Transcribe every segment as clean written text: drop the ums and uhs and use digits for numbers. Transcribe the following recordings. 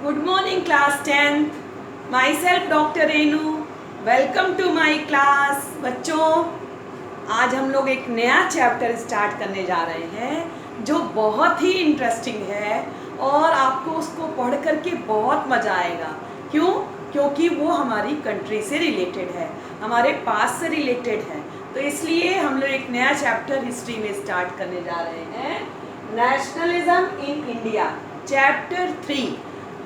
Good morning class 10th. Myself Dr. Renu. Welcome to my class. बच्चों, आज हम लोग एक नया चैप्टर स्टार्ट करने जा रहे हैं जो बहुत ही इंटरेस्टिंग है और आपको उसको पढ़ करके बहुत मज़ा आएगा। क्यों? क्योंकि वो हमारी कंट्री से रिलेटेड है, हमारे पास से रिलेटेड है। तो इसलिए हम लोग एक नया चैप्टर हिस्ट्री में स्टार्ट करने जा रहे हैं, नेशनलिज्म इन इंडिया, चैप्टर 3।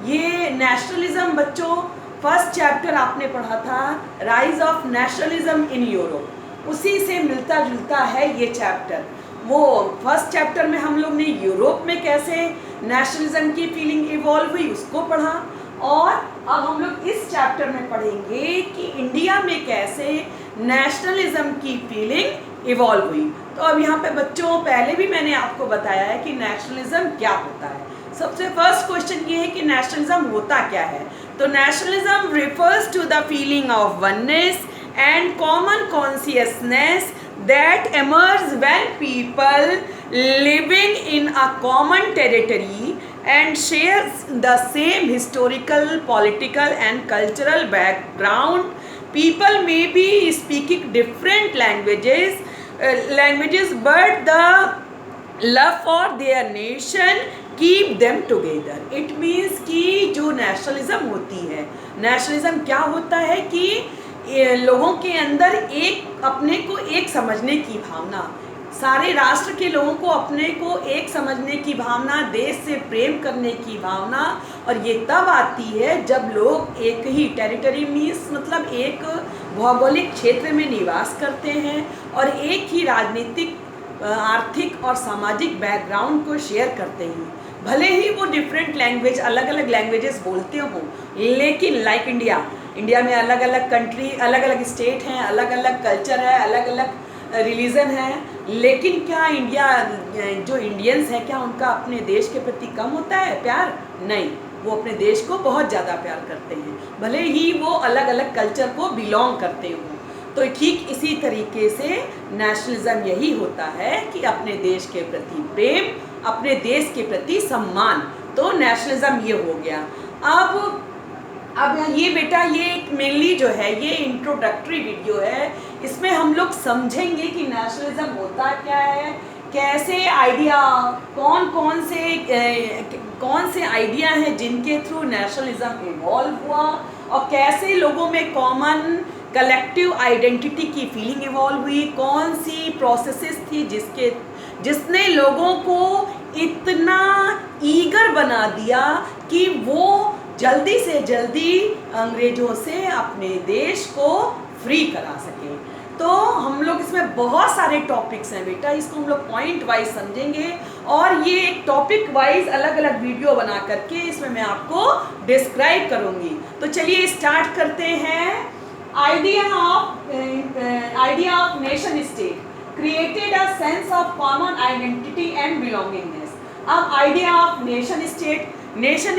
ये नेशनलिज्म बच्चों फर्स्ट चैप्टर आपने पढ़ा था, rise of nationalism in Europe, उसी से मिलता जुलता है ये चैप्टर। वो फर्स्ट चैप्टर में हम लोग ने यूरोप में कैसे नेशनलिज्म की फीलिंग इवॉल्व हुई उसको पढ़ा, और अब हम लोग इस चैप्टर में पढ़ेंगे कि इंडिया में कैसे नेशनलिज्म की फीलिंग इवॉल्व हुई। तो अब यहाँ पे बच्चों पहले भी मैंने आपको बताया है कि नेशनलिज्म क्या होता है। सबसे फर्स्ट क्वेश्चन ये है कि नेशनलिज्म होता क्या है। तो nationalism refers to the feeling of oneness and common consciousness that emerges when people living in a common territory and shares the same historical, political and cultural background. People may be speaking different languages, but the love for their nation keep them together. It means कि जो nationalism होती है, nationalism क्या होता है कि लोगों के अंदर एक अपने को एक समझने की भावना, सारे राष्ट्र के लोगों को अपने को एक समझने की भावना, देश से प्रेम करने की भावना। और ये तब आती है जब लोग एक ही टेरिटरी मीन्स मतलब एक भौगोलिक क्षेत्र में निवास करते हैं और एक ही राजनीतिक, आर्थिक और सामाजिक बैकग्राउंड को शेयर करते हैं। भले ही वो डिफरेंट लैंग्वेज, अलग अलग लैंग्वेजेस बोलते हों, लेकिन लाइक इंडिया में अलग अलग कंट्री, अलग अलग स्टेट हैं, अलग अलग कल्चर है, अलग अलग रिलीजन है, लेकिन क्या इंडिया जो इंडियंस हैं क्या उनका अपने देश के प्रति कम होता है प्यार? नहीं, वो अपने देश को बहुत ज़्यादा प्यार करते हैं, भले ही वो अलग अलग कल्चर को बिलोंग करते हों। तो ठीक इसी तरीके से नेशनलिज्म यही होता है कि अपने देश के प्रति प्रेम, अपने देश के प्रति सम्मान। तो नेशनलिज्म ये हो गया। अब ये बेटा ये मेनली जो है ये इंट्रोडक्टरी वीडियो है, इसमें हम लोग समझेंगे कि नेशनलिज्म होता क्या है, कैसे आइडिया, कौन से आइडिया हैं जिनके थ्रू नेशनलिज्म इवॉल्व हुआ, और कैसे लोगों में कॉमन कलेक्टिव आइडेंटिटी की फीलिंग इवॉल्व हुई, कौन सी प्रोसेसेस थी जिसने लोगों को इतना ईगर बना दिया कि वो जल्दी से जल्दी अंग्रेजों से अपने देश को फ्री करा सके। तो हम लोग इसमें बहुत सारे टॉपिक्स हैं बेटा, इसको हम लोग पॉइंट वाइज समझेंगे और ये एक टॉपिक वाइज अलग अलग वीडियो बना करके इसमें मैं आपको डिस्क्राइब करूँगी। तो चलिए स्टार्ट करते हैं। Idea of nation state created a sense of common identity and belongingness. अब आइडिया ऑफ नेशन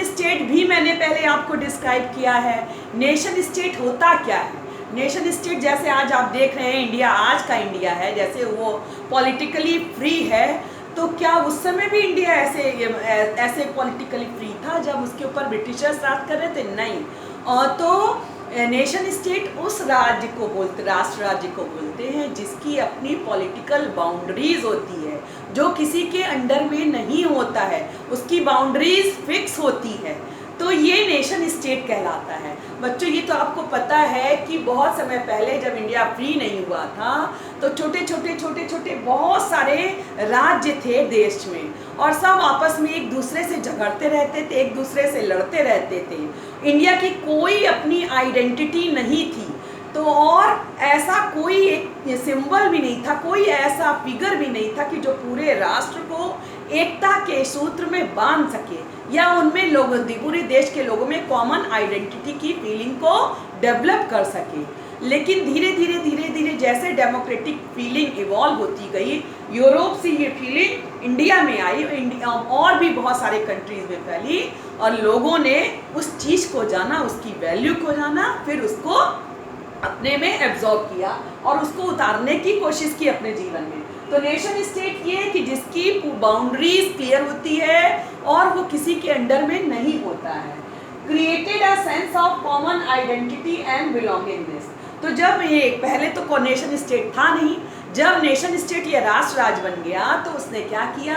स्टेट भी मैंने पहले आपको डिस्क्राइब किया है। नेशन स्टेट होता क्या है? नेशन स्टेट जैसे आज आप देख रहे हैं इंडिया, आज का इंडिया है, जैसे वो पॉलिटिकली फ्री है, तो क्या उस समय भी इंडिया ऐसे पॉलिटिकली फ्री था जब उसके ऊपर ब्रिटिशर्स राज कर रहे थे? नहीं। और तो नेशन स्टेट उस राज्य को बोलते, राष्ट्र राज्य को बोलते हैं जिसकी अपनी पॉलिटिकल बाउंड्रीज होती है, जो किसी के अंडर में नहीं होता है, उसकी बाउंड्रीज फिक्स होती है, तो ये नेशन स्टेट कहलाता है। बच्चों ये तो आपको पता है कि बहुत समय पहले जब इंडिया फ्री नहीं हुआ था तो छोटे छोटे बहुत सारे राज्य थे देश में, और सब आपस में एक दूसरे से झगड़ते रहते थे, एक दूसरे से लड़ते रहते थे। इंडिया की कोई अपनी आइडेंटिटी नहीं थी, तो और ऐसा कोई एक सिंबल भी नहीं था, कोई ऐसा फिगर भी नहीं था कि जो पूरे राष्ट्र को एकता के सूत्र में बांध सके या उनमें लोगों, पूरे देश के लोगों में कॉमन आइडेंटिटी की फीलिंग को डेवलप कर सके। लेकिन धीरे धीरे जैसे डेमोक्रेटिक फीलिंग इवॉल्व होती गई, यूरोप से ये फीलिंग इंडिया में आई, और भी बहुत सारे कंट्रीज में फैली, और लोगों ने उस चीज़ को जाना, उसकी वैल्यू को जाना, फिर उसको अपने में एब्जॉर्ब किया और उसको उतारने की कोशिश की अपने जीवन में। तो नेशन स्टेट ये है कि जिसकी बाउंड्रीज क्लियर होती है और वो किसी के अंडर में नहीं होता है। Created a sense of common identity and belongingness. तो जब ये पहले तो नेशन स्टेट था नहीं, जब नेशन स्टेट या राष्ट्र राज्य बन गया तो उसने क्या किया,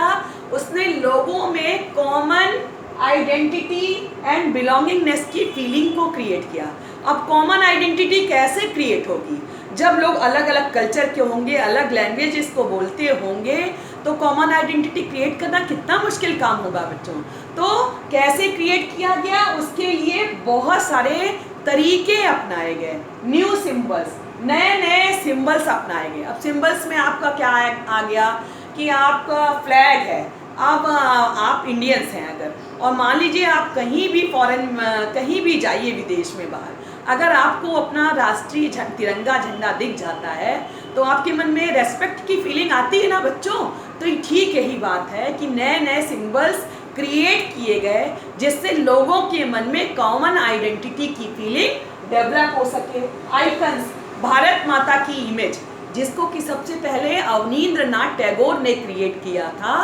उसने लोगों में कॉमन आइडेंटिटी एंड बिलोंगिंगनेस की फीलिंग को क्रिएट किया। अब कॉमन आइडेंटिटी कैसे क्रिएट होगी, जब लोग अलग अलग कल्चर के होंगे, अलग लैंग्वेजेस को बोलते होंगे, तो कॉमन आइडेंटिटी क्रिएट करना कितना मुश्किल काम होगा बच्चों। तो कैसे क्रिएट किया गया, उसके लिए बहुत सारे तरीके अपनाए गए, न्यू सिंबल्स, नए नए सिंबल्स अपनाए गए। अब सिंबल्स में आपका क्या आ गया कि आपका फ्लैग है, अब आप इंडियंस हैं अगर, और मान लीजिए आप कहीं भी फॉरेन, कहीं भी जाइए विदेश में बाहर, अगर आपको अपना राष्ट्रीय तिरंगा झंडा दिख जाता है तो आपके मन में रेस्पेक्ट की फीलिंग आती है ना बच्चों। तो ठीक यही बात है कि नए नए सिंबल्स क्रिएट किए गए जिससे लोगों के मन में कॉमन आइडेंटिटी की फीलिंग डेवलप हो सके। आइकन्स, भारत माता की इमेज, जिसको कि सबसे पहले अवनींद्रनाथ टैगोर ने क्रिएट किया था,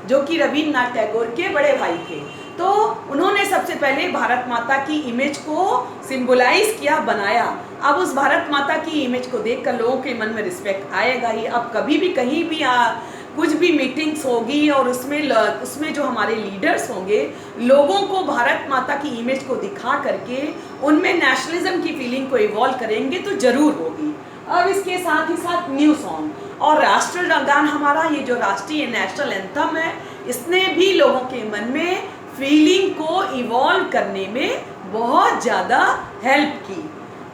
जो कि रविन्द्रनाथ टैगोर के बड़े भाई थे। तो उन्होंने सबसे पहले भारत माता की इमेज को सिंबलाइज किया, बनाया। अब उस भारत माता की इमेज को देखकर लोगों के मन में रिस्पेक्ट आएगा ही। अब कभी भी कहीं भी कुछ भी मीटिंग्स होगी और उसमें जो हमारे लीडर्स होंगे, लोगों को भारत माता की इमेज को दिखा करके उनमें नेशनलिज्म की फीलिंग को इवॉल्व करेंगे तो जरूर होगी। अब इसके साथ ही साथ न्यू सॉन्ग और राष्ट्रीय गान, हमारा ये जो राष्ट्रीय नेशनल एंथम है, इसने भी लोगों के मन में फीलिंग को इवॉल्व करने में बहुत ज़्यादा हेल्प की।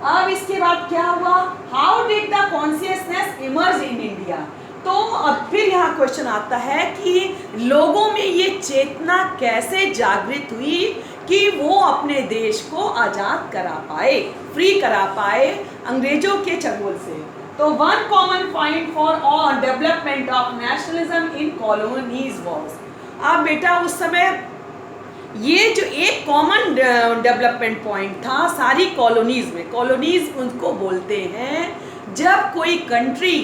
अब इसके बाद क्या हुआ, how did the consciousness emerge in India. तो अब फिर यहाँ क्वेश्चन आता है कि लोगों में ये चेतना कैसे जागृत हुई कि वो अपने देश को आज़ाद करा पाए, फ्री करा पाए अंग्रेजों के चंगुल से। तो one common point for all development of nationalism in colonies was. अब बेटा उस समय ये जो एक कॉमन डेवलपमेंट पॉइंट था सारी कॉलोनीज में, कॉलोनीज उनको बोलते हैं जब कोई कंट्री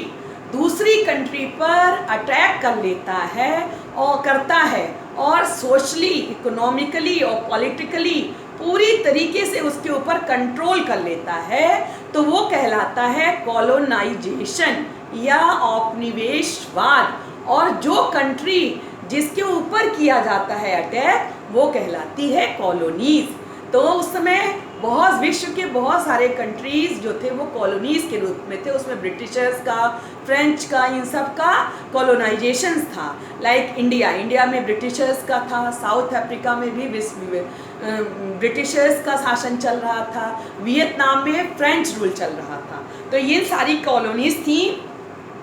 दूसरी कंट्री पर अटैक कर लेता है और करता है और सोशली, इकोनॉमिकली और पॉलिटिकली पूरी तरीके से उसके ऊपर कंट्रोल कर लेता है, तो वो कहलाता है कॉलोनाइजेशन या औपनिवेशवाद। और जो कंट्री जिसके ऊपर किया जाता है अटैक, वो कहलाती है कॉलोनीज। तो उस समय बहुत विश्व के बहुत सारे कंट्रीज जो थे वो कॉलोनीज के रूप में थे। उसमें ब्रिटिशर्स का, फ्रेंच का, इन सब का कॉलोनाइजेशन था। लाइक इंडिया में ब्रिटिशर्स का था, साउथ अफ्रीका में भी ब्रिटिशर्स का शासन चल रहा था, वियतनाम में फ्रेंच रूल चल रहा था। तो ये सारी कॉलोनीज थी।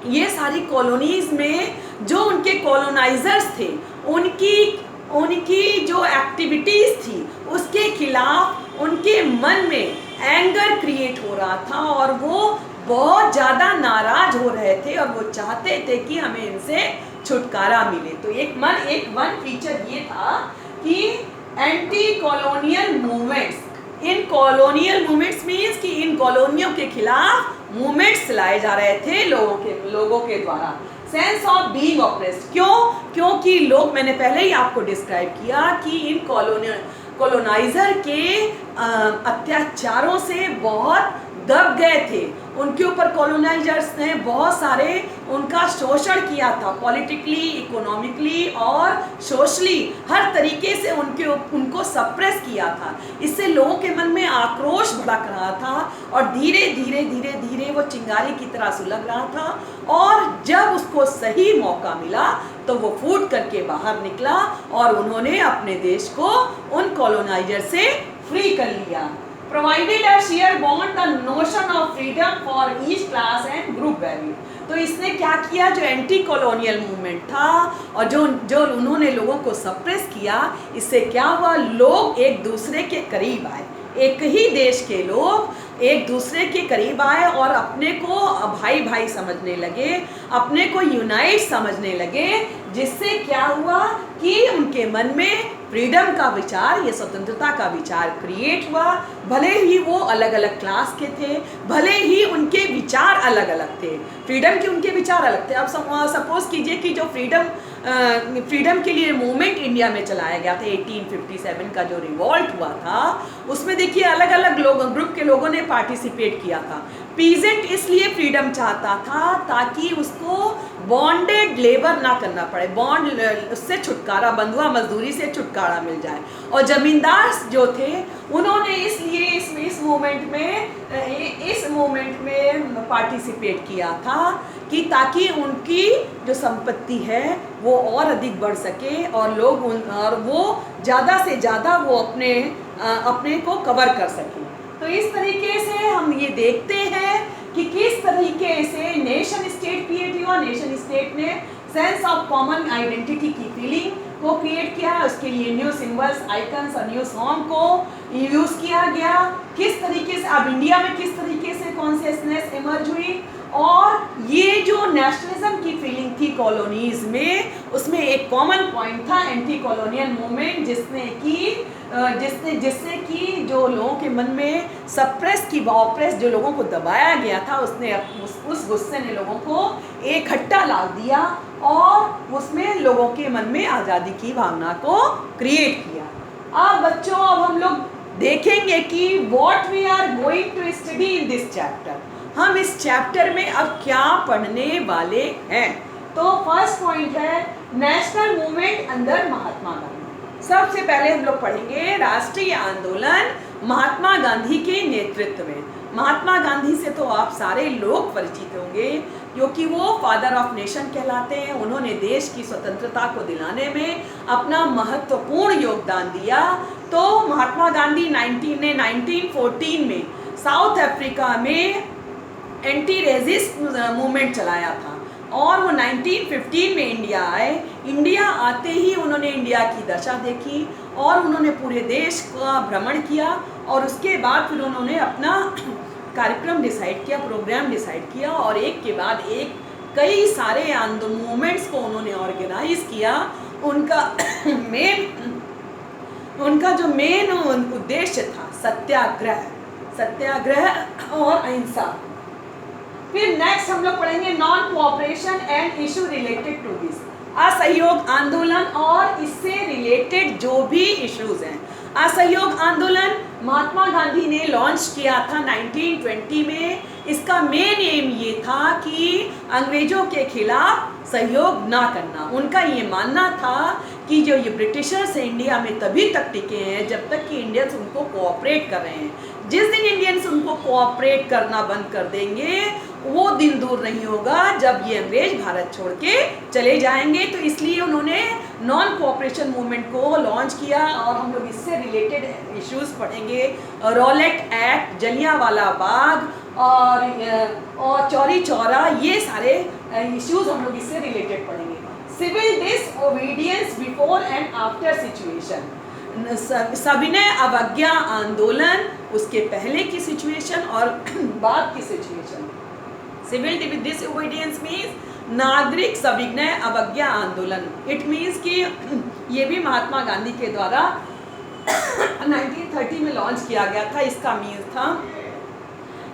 ये सारी कॉलोनीज में जो उनके कॉलोनाइजर्स थे, उनकी जो एक्टिविटीज़ थी उसके खिलाफ उनके मन में एंगर क्रिएट हो रहा था और वो बहुत ज़्यादा नाराज हो रहे थे और वो चाहते थे कि हमें इनसे छुटकारा मिले। तो एक वन फीचर ये था कि एंटी कॉलोनियल मूवमेंट्स, इन कॉलोनियल मूवमेंट्स मीन्स कि इन कॉलोनियों के खिलाफ मूवमेंट्स चलाए जा रहे थे लोगों के द्वारा। सेंस ऑफ बीइंग ऑप्रेस्ड, क्योंकि लोग, मैंने पहले ही आपको डिस्क्राइब किया कि इन कॉलोनाइजर के अत्याचारों से बहुत दब गए थे। उनके ऊपर कॉलोनाइजर्स ने बहुत सारे उनका शोषण किया था, पॉलिटिकली, इकोनॉमिकली और सोशली, हर तरीके से उनको सप्रेस किया था। इससे लोगों के मन में आक्रोश भड़क रहा था और धीरे धीरे वो चिंगारी की तरह सुलग रहा था। और जब उसको सही मौका मिला तो वो फूट करके बाहर निकला और उन्होंने अपने देश को उन कॉलोनाइजर से फ्री कर लिया। Provided a sheer bond the notion of freedom for each class and group value। तो इसने क्या किया, जो एंटी कॉलोनियल मूवमेंट था और जो उन्होंने लोगों को सप्रेस किया, इससे क्या हुआ, लोग एक दूसरे के करीब आए। एक ही देश के लोग एक दूसरे के करीब आए और अपने को भाई भाई समझने लगे, अपने को यूनाइट समझने लगे। जिससे क्या हुआ कि उनके मन में फ्रीडम का विचार, ये स्वतंत्रता का विचार क्रिएट हुआ। भले ही वो अलग अलग क्लास के थे, भले ही उनके विचार अलग अलग थे, फ्रीडम के उनके विचार अलग थे। अब सपोज कीजिए कि जो फ्रीडम के लिए मूवमेंट इंडिया में चलाया गया था, 1857 का जो रिवॉल्ट हुआ था, उसमें देखिए अलग अलग ग्रुप के लोगों ने पार्टिसिपेट किया था। पीजेंट इसलिए फ्रीडम चाहता था ताकि उसको बॉन्डेड लेबर ना करना पड़े, बॉन्ड उससे छुटकारा, बंधुआ मजदूरी से छुटकारा मिल जाए। और जमींदार जो थे उन्होंने इसलिए इस मूवमेंट में पार्टिसिपेट किया था कि ताकि उनकी जो संपत्ति है वो और अधिक बढ़ सके और वो ज़्यादा से ज़्यादा वो अपने को कवर कर सकें। तो इस तरीके से हम ये देखते हैं कि किस तरीके से नेशन स्टेट क्रिएट हुआ। नेशन स्टेट ने सेंस ऑफ कॉमन आइडेंटिटी की फीलिंग को क्रिएट किया, उसके लिए न्यू सिंबल्स, आइकन्स और न्यू सॉन्ग को यूज किया गया। किस तरीके से अब इंडिया में किस तरीके से कॉन्शियसनेस इमर्ज हुई, और ये जो नेशनलिज्म की फीलिंग थी कॉलोनीज में, उसमें एक कॉमन पॉइंट था एंटी कॉलोनियल मूवमेंट, जिससे कि जो लोगों के मन में ऑप्रेस जो लोगों को दबाया गया था, उस गुस्से ने लोगों को इकट्ठा ला दिया और उसमें लोगों के मन में आज़ादी की भावना को क्रिएट किया। अब बच्चों, अब हम लोग देखेंगे कि what we are going to study in this chapter. हम इस चैप्टर में अब क्या पढ़ने वाले हैं। तो फर्स्ट पॉइंट है national movement under Mahatma Gandhi. सबसे पहले हम लोग पढ़ेंगे राष्ट्रीय आंदोलन महात्मा गांधी के नेतृत्व में। महात्मा गांधी से तो आप सारे लोग परिचित होंगे क्योंकि वो फादर ऑफ नेशन कहलाते हैं। उन्होंने देश की स्वतंत्रता को दिलाने में अपना महत्वपूर्ण योगदान दिया। तो महात्मा गांधी 1914 में साउथ अफ्रीका में एंटी रेजिस्ट मूवमेंट चलाया था और वो 1915 में इंडिया आए। इंडिया आते ही उन्होंने इंडिया की दशा देखी और उन्होंने पूरे देश का भ्रमण किया और उसके बाद फिर उन्होंने अपना कार्यक्रम डिसाइड किया, प्रोग्राम डिसाइड किया और एक के बाद एक कई सारे मूवमेंट्स को उन्होंने ऑर्गेनाइज किया। उनका जो मेन उद्देश्य था सत्याग्रह और अहिंसा। फिर नेक्स्ट हम लोग पढ़ेंगे non cooperation and issue related to this, असहयोग आंदोलन और इससे रिलेटेड जो भी इश्यूज हैं। असहयोग आंदोलन महात्मा गांधी ने लॉन्च किया था 1920 में। इसका मेन एम ये था कि अंग्रेजों के खिलाफ सहयोग ना करना। उनका ये मानना था कि जो ये ब्रिटिशर्स हैं इंडिया में तभी तक टिके हैं जब तक कि इंडियंस उनको कोऑपरेट कर रहे हैं। जिस दिन इंडियंस उनको कोऑपरेट करना बंद कर देंगे वो दिन दूर नहीं होगा जब ये अंग्रेज भारत छोड़ के चले जाएंगे। तो इसलिए उन्होंने नॉन कोऑपरेशन मूवमेंट को लॉन्च किया और हम लोग इससे रिलेटेड इश्यूज पढ़ेंगे। रॉलेट एक्ट, जलियांवाला बाग और चौरी चौरा, ये सारे इश्यूज हम लोग इससे रिलेटेड पढ़ेंगे। Civil disobedience before and after situation, सविनय अवज्ञा आंदोलन, उसके पहले की सिचुएशन और बाद की सिचुएशन। सिविल डिसओबीडियंस मीन्स नागरिक सविनय अवज्ञा आंदोलन। इट मीन्स कि ये भी महात्मा गांधी के द्वारा 1930 में लॉन्च किया गया था। इसका मीन्स था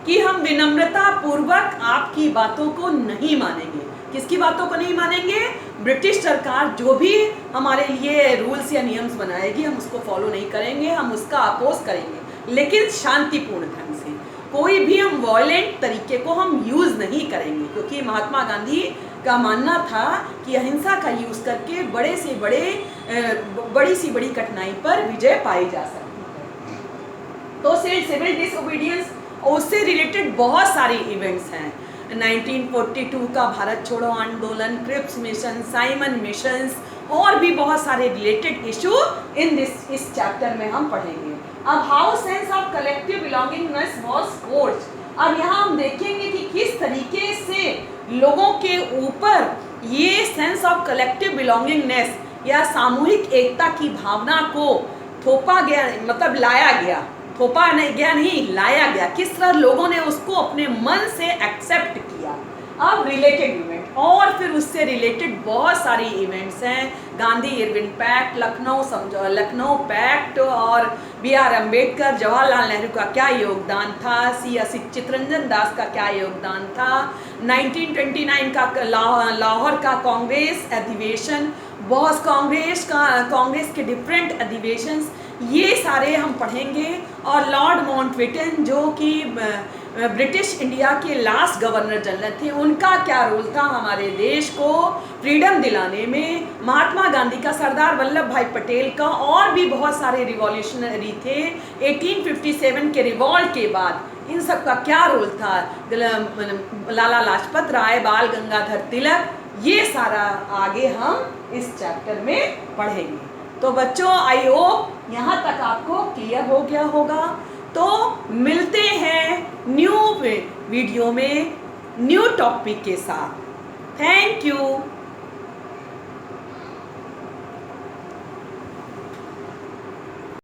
कि हम विनम्रता पूर्वक आपकी बातों को नहीं मानेंगे। किसकी बातों को नहीं मानेंगे? ब्रिटिश सरकार जो भी हमारे लिए रूल्स या नियम्स बनाएगी हम उसको फॉलो नहीं करेंगे, हम उसका अपोज करेंगे, लेकिन शांतिपूर्ण ढंग से। कोई भी हम वॉयलेंट तरीके को हम यूज़ नहीं करेंगे, क्योंकि महात्मा गांधी का मानना था कि अहिंसा का यूज़ करके बड़ी सी बड़ी कठिनाई पर विजय पाई जा सकती है। तो सिविल डिसओबीडियंस और उससे रिलेटेड बहुत सारे इवेंट्स हैं। 1942 का भारत छोड़ो आंदोलन, क्रिप्स मिशन, साइमन मिशंस और भी बहुत सारे रिलेटेड इशू इस चैप्टर में हम पढ़ेंगे। अब how sense of collective belongingness was forged. अब यहाँ हम देखेंगे कि किस तरीके से लोगों के ऊपर ये सेंस ऑफ कलेक्टिव बिलोंगिंगनेस या सामूहिक एकता की भावना को थोपा गया, मतलब लाया गया। थोपा नहीं गया, नहीं लाया गया। किस तरह लोगों ने उसको अपने मन से एक्सेप्ट किया। अब रिलेटेड इवेंट और फिर उससे रिलेटेड बहुत सारी इवेंट्स हैं, Gandhi Irwin pact, Lucknow pact, और B.R. अम्बेडकर, जवाहरलाल नेहरू का क्या योगदान था, चित्तरंजन दास का क्या योगदान था, 1929 का लाहौर का कांग्रेस अधिवेशन, बहुत कांग्रेस के डिफरेंट अधिवेशंस, ये सारे हम पढ़ेंगे। और लॉर्ड माउंटबेटन जो कि ब्रिटिश इंडिया के लास्ट गवर्नर जनरल थे, उनका क्या रोल था हमारे देश को फ्रीडम दिलाने में, महात्मा गांधी का, सरदार वल्लभ भाई पटेल का, और भी बहुत सारे रिवॉल्यूशनरी थे 1857 के रिवॉल्ट के बाद, इन सब का क्या रोल था, लाला लाजपत राय, बाल गंगाधर तिलक, ये सारा आगे हम इस चैप्टर में पढ़ेंगे। तो बच्चों, आई होप यहाँ तक आपको क्लियर हो गया होगा। तो मिलते हैं न्यू वीडियो में न्यू टॉपिक के साथ। Thank you.